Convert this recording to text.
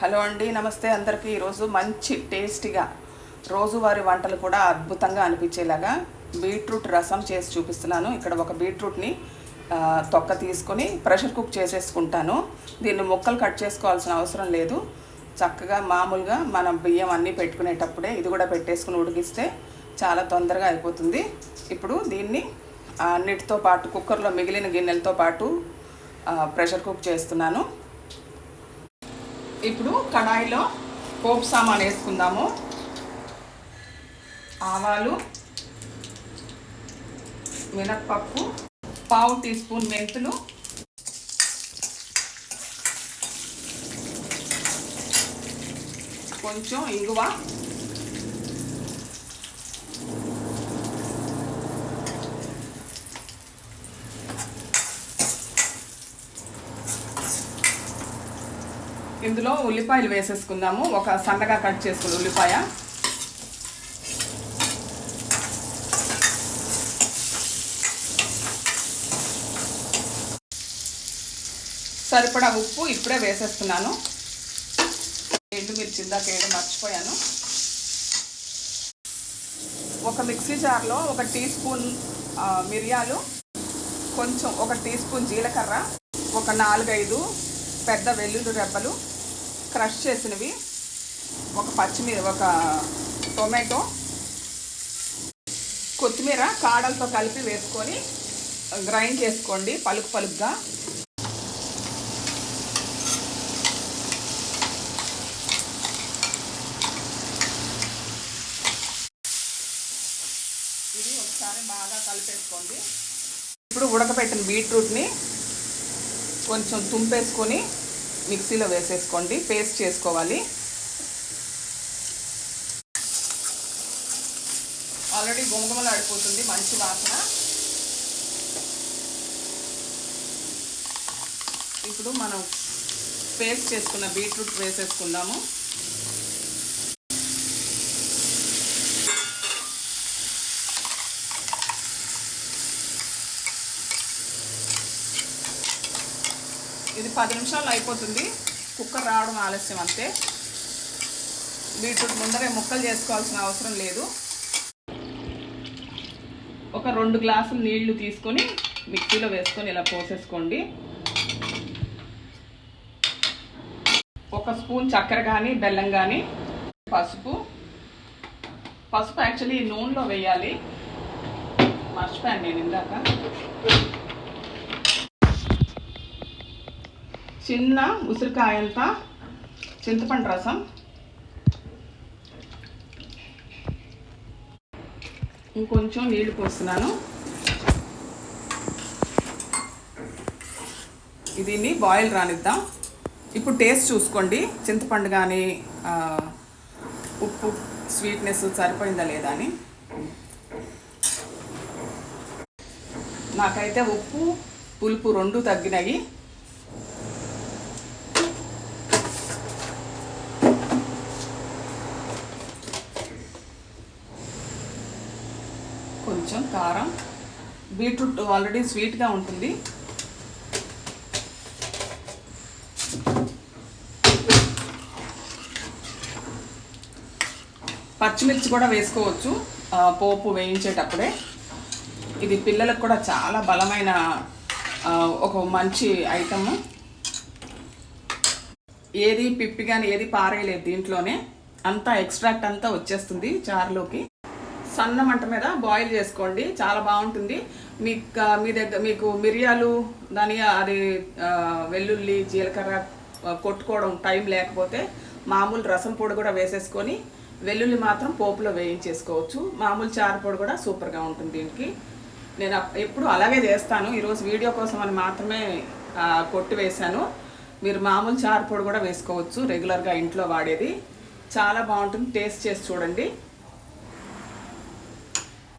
Hello అండి, నమస్తే అందరికీ. ఈరోజు మంచి టేస్టీగా రోజువారీ వంటలు కూడా అద్భుతంగా అనిపించేలాగా బీట్రూట్ రసం చేసి చూపిస్తున్నాను. ఇక్కడ ఒక బీట్రూట్ని తొక్క తీసుకొని ప్రెషర్ కుక్ చేసేసుకుంటాను. దీన్ని ముక్కలు కట్ చేసుకోవాల్సిన అవసరం లేదు. చక్కగా మామూలుగా మనం బియ్యం అన్నీ పెట్టుకునేటప్పుడే ఇది కూడా పెట్టేసుకుని ఉడికిస్తే చాలా తొందరగా అయిపోతుంది. ఇప్పుడు దీన్ని అన్నిటితో పాటు కుక్కర్లో మిగిలిన గిన్నెలతో పాటు ప్రెషర్ కుక్ చేస్తున్నాను. ఇప్పుడు కడాయిలో పోపు సామాన్ వేసుకుందాము. ఆవాలు, మినప్పప్పు, పావు టీ స్పూన్ మెంతులు, కొంచెం ఇంగువ, ఇందులో ఉల్లిపాయలు వేసేసుకుందాము. ఒక సన్నగా కట్ చేసుకుని ఉల్లిపాయ, సరిపడా ఉప్పు ఇప్పుడే వేసేస్తున్నాను. ఎండుమిర్చి ఇందాక వేయడం మర్చిపోయాను. ఒక మిక్సీ జార్లో ఒక టీ స్పూన్ మిరియాలు, కొంచెం ఒక టీ స్పూన్ జీలకర్ర, ఒక 4-5 పెద్ద వెల్లుల్లి రెబ్బలు క్రష్ చేసినవి, ఒక టొమాటో, కొత్తిమీర కాడలతో కలిపి వేసుకొని గ్రైండ్ చేసుకోండి పలుకుగా. ఇది ఒకసారి బాగా కలిపేసుకోండి. ఇప్పుడు ఉడకబెట్టిన బీట్రూట్ని కొంచెం తుంపేసుకొని మిక్సీలో వేసేసుకోండి. పేస్ట్ చేసుకోవాలి. ఆల్రెడీ గుమగుమలాడిపోతుంది, మంచి వాసన. ఇప్పుడు మనం పేస్ట్ చేసుకున్న బీట్రూట్ వేసేసుకుందాము. ఇది 10 నిమిషాలు అయిపోతుంది. కుక్కర్ రావడం ఆలస్యం అంతే. బీట్రూట్ ముందరే ముక్కలు చేసుకోవాల్సిన అవసరం లేదు. ఒక 2 గ్లాసులు నీళ్లు తీసుకొని మిక్సీలో వేసుకొని ఇలా పోసేసుకోండి. ఒక స్పూన్ చక్కెర కానీ బెల్లం కానీ, పసుపు యాక్చువల్లీ నూనెలో వేయాలి, మర్చిపోయాను నేను ఇందాక. చిన్న ఉసిరికాయంత చింతపండు రసం, ఇంకొంచెం నీళ్లు పోస్తున్నాను. దీన్ని బాయిల్ రానిద్దాం. ఇప్పుడు టేస్ట్ చూసుకోండి, చింతపండు కానీ ఉప్పు స్వీట్నెస్ సరిపోయిందా లేదా అని. నాకైతే ఉప్పు పులుపు 2 తగ్గినాయి. కొంచెం కారం, బీట్రూట్ ఆల్రెడీ స్వీట్గా ఉంటుంది. పచ్చిమిర్చి కూడా వేసుకోవచ్చు పోపు వేయించేటప్పుడే. ఇది పిల్లలకు కూడా చాలా బలమైన ఒక మంచి ఐటము. ఏది పిప్పి కానీ ఏది పారేయలేదు దీంట్లోనే, అంతా ఎక్స్ట్రాక్ట్ అంతా వచ్చేస్తుంది చారులోకి. సన్న మంట మీద బాయిల్ చేసుకోండి, చాలా బాగుంటుంది. మీకు మిరియాలు ధనియా అది వెల్లుల్లి జీలకర్ర కొట్టుకోవడం టైం లేకపోతే మామూలు రసం పొడి కూడా వేసేసుకొని వెల్లుల్లి మాత్రం పోపులో వేయించేసుకోవచ్చు. మామూలు చారు పొడి కూడా సూపర్గా ఉంటుంది దీనికి. నేను ఎప్పుడు అలాగే చేస్తాను. ఈరోజు వీడియో కోసం అని మాత్రమే కొట్టి వేశాను. మీరు మామూలు చారు పొడి కూడా వేసుకోవచ్చు, రెగ్యులర్గా ఇంట్లో వాడేది. చాలా బాగుంటుంది, టేస్ట్ చేసి చూడండి.